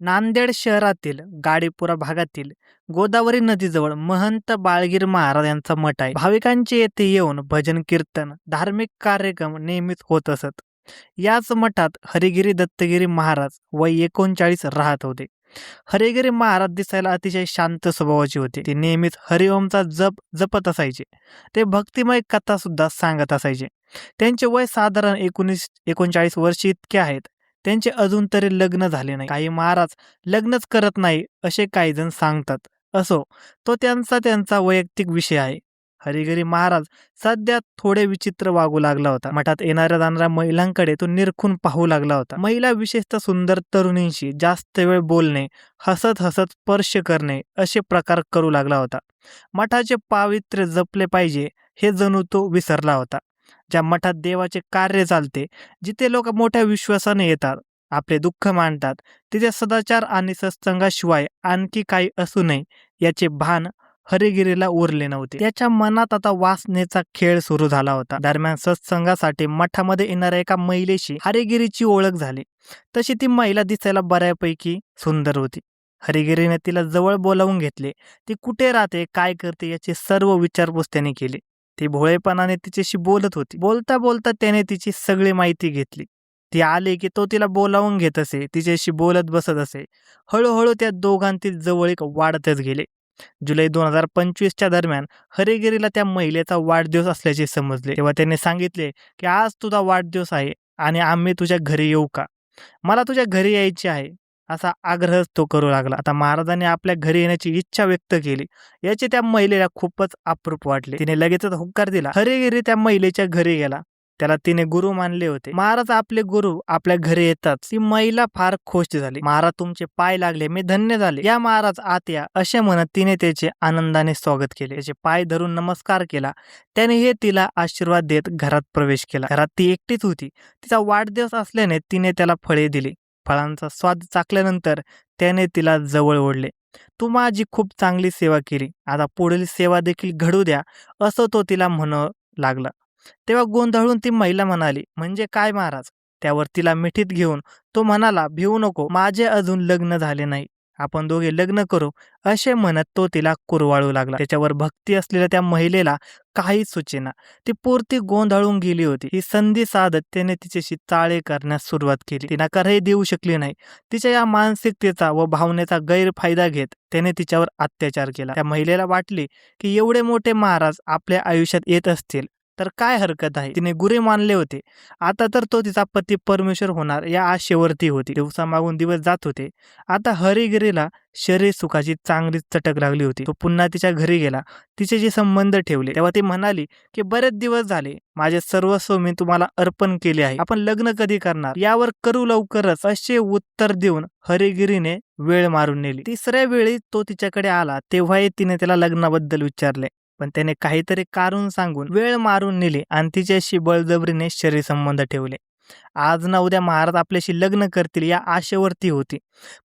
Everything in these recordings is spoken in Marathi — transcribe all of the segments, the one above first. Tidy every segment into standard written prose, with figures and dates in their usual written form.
नांदेड शहरातील गाडीपुरा भागातील गोदावरी नदीजवळ महंत बाळगीर महाराज यांचा मठ आहे. भाविकांचे येथे येऊन भजन कीर्तन धार्मिक कार्यक्रम नेहमीच होत असत. याच मठात हरिगिरी दत्तगिरी महाराज वय 39 राहत होते. हरिगिरी महाराज दिसायला अतिशय शांत स्वभावाचे होते. ते नेहमीच हरिओमचा जप जपत असायचे. ते भक्तिमय कथा सुद्धा सांगत असायचे. त्यांचे वय साधारण 39 वर्ष इतके आहेत. त्यांचे अजून तरी लग्न झाले नाही. काही महाराज लग्नच करत नाही असे काही जण सांगतात. असो, तो त्यांचा वैयक्तिक विषय आहे. हरिगिरी महाराज सध्या थोडे विचित्र वागू लागला होता. मठात येणाऱ्या जाणाऱ्या महिलांकडे तो निरखून पाहू लागला होता. महिला विशेषतः सुंदर तरुणींशी जास्त वेळ बोलणे, हसत हसत स्पर्श करणे असे प्रकार करू लागला होता. मठाचे पावित्र्य जपले पाहिजे हे जणू तो विसरला होता. ज्या मठात देवाचे कार्य चालते, जिथे लोक मोठ्या विश्वासाने येतात, आपले दुःख मांडतात, तिथे सदाचार आणि सत्संगाशिवाय आणखी काही असू नये याचे भान हरिगिरीला उरले नव्हते. त्याच्या मनात आता वासनेचा खेळ सुरू झाला होता. दरम्यान सत्संगासाठी मठामध्ये येणाऱ्या एका महिलेशी हरिगिरीची ओळख झाली. तशी ती महिला दिसायला बऱ्यापैकी सुंदर होती. हरिगिरीने तिला जवळ बोलावून घेतले. ती कुठे राहते, काय करते याची सर्व विचारपूस त्याने केली. ती भोळेपणाने तिच्याशी बोलत होती. बोलता बोलता त्याने तिची सगळी माहिती घेतली. ती आली की तो तिला बोलावून घेत असे, तिच्याशी बोलत बसत असे. हळूहळू त्या दोघांतील जवळीक वाढतच गेले. जुलै 2025च्या दरम्यान हरिगिरीला त्या महिलेचा वाढदिवस असल्याचे समजले. तेव्हा त्याने सांगितले की आज तुझा वाढदिवस आहे आणि आम्ही तुझ्या घरी येऊ का? मला तुझ्या घरी यायचे आहे असा आग्रह तो करू लागला. आता महाराजांनी आपल्या घरी येण्याची इच्छा व्यक्त केली. याचे त्या महिलेला खूपच अप्रूप वाटले. तिने लगेचच होकार दिला. हरिगिरी त्या महिलेच्या घरी गेला. त्याला तिने गुरु मानले होते. महाराज आपले गुरु आपल्या घरी येतात. ती महिला फार खुश झाली. महाराज तुमचे पाय लागले, मी धन्य झाले. या महाराज आत या असे म्हणत तिने त्याचे आनंदाने स्वागत केले. त्याचे पाय धरून नमस्कार केला. त्याने हे तिला आशीर्वाद देत घरात प्रवेश केला. घरात ती एकटीच होती. तिचा वाढदिवस असल्याने तिने त्याला फळे दिली. फळांचा स्वाद चाखल्यानंतर त्याने तिला जवळ ओढले. तू माझी खूप चांगली सेवा केली, आता पुढील सेवा देखील घडू द्या असं तो तिला म्हणू लागला. तेव्हा गोंधळून ती महिला म्हणाली, म्हणजे काय महाराज? त्यावर तिला मिठीत घेऊन तो म्हणाला, भिवू नको, माझे अजून लग्न झाले नाही, आपण दोघे लग्न करू असे म्हणत तो तिला कुरवाळू लागला. त्याच्यावर भक्ती असलेल्या त्या महिलेला काही सुचेना. ती पुरती गोंधळून गेली होती. ही संधी साधत त्याने तिच्याशी चाळे करण्यास सुरुवात केली. ती नकारही देऊ शकली नाही. तिच्या या मानसिकतेचा व भावनेचा गैरफायदा घेत त्याने तिच्यावर अत्याचार केला. त्या महिलेला वाटले की एवढे मोठे महाराज आपल्या आयुष्यात येत असतील तर काय हरकत आहे. तिने गुरे मानले होते. आता तर तो तिचा पती परमेश्वर होणार या आशेवरती होती. दिवसामागून दिवस जात होते. आता हरिगिरीला शरीर सुखाची चांगलीच चटक लागली होती. तो पुन्हा तिच्या घरी गेला. तिच्याशी संबंध ठेवले. तेव्हा ती म्हणाली की बरेच दिवस झाले, माझे सर्वस्व मी तुम्हाला अर्पण केले आहे, आपण लग्न कधी करणार? यावर करू लवकरच असे उत्तर देऊन हरिगिरीने वेळ मारून नेली. तिसऱ्या वेळी तो तिच्याकडे आला तेव्हाही तिने त्याला लग्नाबद्दल विचारले, पण त्याने काहीतरी कारण सांगून वेळ मारून नेली आणि तिच्याशी बळजबरीने शरीर संबंध ठेवले. आज ना उद्या महाराज आपल्याशी लग्न करतील या आशेवरती होती,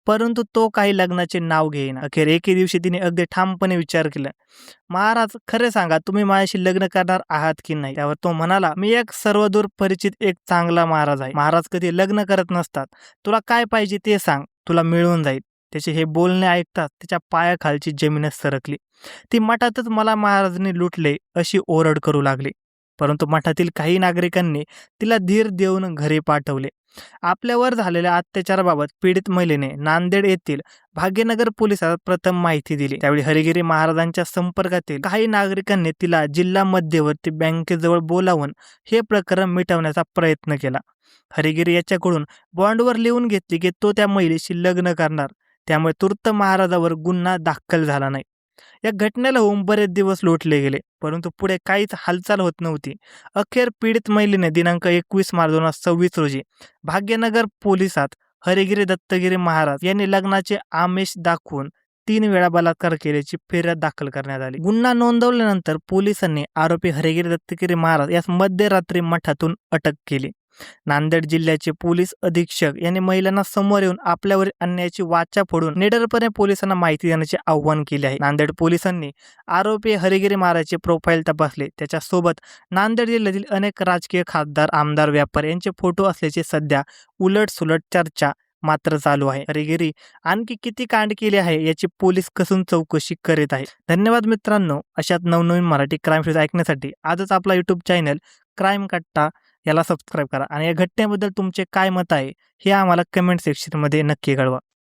परंतु तो काही लग्नाचे नाव घेईना. अखेर एके दिवशी तिने अगदी ठामपणे विचार केला, महाराज खरे सांगा, तुम्ही माझ्याशी लग्न करणार आहात की नाही? त्यावर तो म्हणाला, मी एक सर्वदूर परिचित एक चांगला महाराज आहे. महाराज कधी लग्न करत नसतात. तुला काय पाहिजे ते सांग, तुला मिळून जाईल. त्याचे हे बोलणे ऐकताच तिच्या पायाखालची जमीनच सरकली. ती मठातच मला महाराजांनी लुटले अशी ओरड करू लागली. परंतु मठातील काही नागरिकांनी तिला धीर देऊन घरी पाठवले. आपल्यावर झालेल्या अत्याचाराबाबत पीडित महिलेने नांदेड येथील भाग्यनगर पोलिसात प्रथम माहिती दिली. त्यावेळी हरिगिरी महाराजांच्या संपर्कातील काही नागरिकांनी तिला जिल्हा मध्यवर्ती बँकेजवळ बोलावून हे प्रकरण मिटवण्याचा प्रयत्न केला. हरिगिरी याच्याकडून बॉन्डवर लिहून घेतली की तो त्या महिलेशी लग्न करणार. त्यामुळे तूर्त महाराजावर गुन्हा दाखल झाला नाही. या घटनेला होऊन बरेच दिवस लोटले गेले, परंतु पुढे काहीच हालचाल होत नव्हती. अखेर पीडित महिलेने दिनांक 21 मार्च 2026 रोजी भाग्यनगर पोलिसात हरिगिरी दत्तगिरी महाराज यांनी लग्नाचे आमिष दाखवून 3 वेळा बलात्कार केल्याची फिर्याद दाखल करण्यात आली. गुन्हा नोंदवल्यानंतर पोलिसांनी आरोपी हरिगिरी दत्तगिरी महाराज यास मध्यरात्री मठातून अटक केली. नांदेड जिल्ह्याचे पोलीस अधीक्षक यांनी महिलांना समोर येऊन आपल्यावर अन्यायाची वाचा फोडून निडरपणे पोलिसांना माहिती देण्याचे आवाहन केले आहे. नांदेड पोलिसांनी आरोपी हरिगिरी महाराजचे प्रोफाईल तपासले. त्याच्यासोबत नांदेड जिल्ह्यातील अनेक राजकीय खासदार, आमदार, व्यापारी यांचे फोटो असल्याचे सध्या उलटसुलट चर्चा मात्र चालू आहे. हरिगिरी आणखी किती कांड केले आहे याची पोलीस कसून चौकशी करीत आहे. धन्यवाद मित्रांनो. अशाच नवनवीन मराठी क्राईम स्टोरीज ऐकण्यासाठी आजच आपला YouTube चॅनल क्राईम कट्टा याला सबस्क्राईब करा आणि या घटनेबद्दल तुमचे काय मत आहे हे आम्हाला कमेंट सेक्शनमध्ये नक्की कळवा.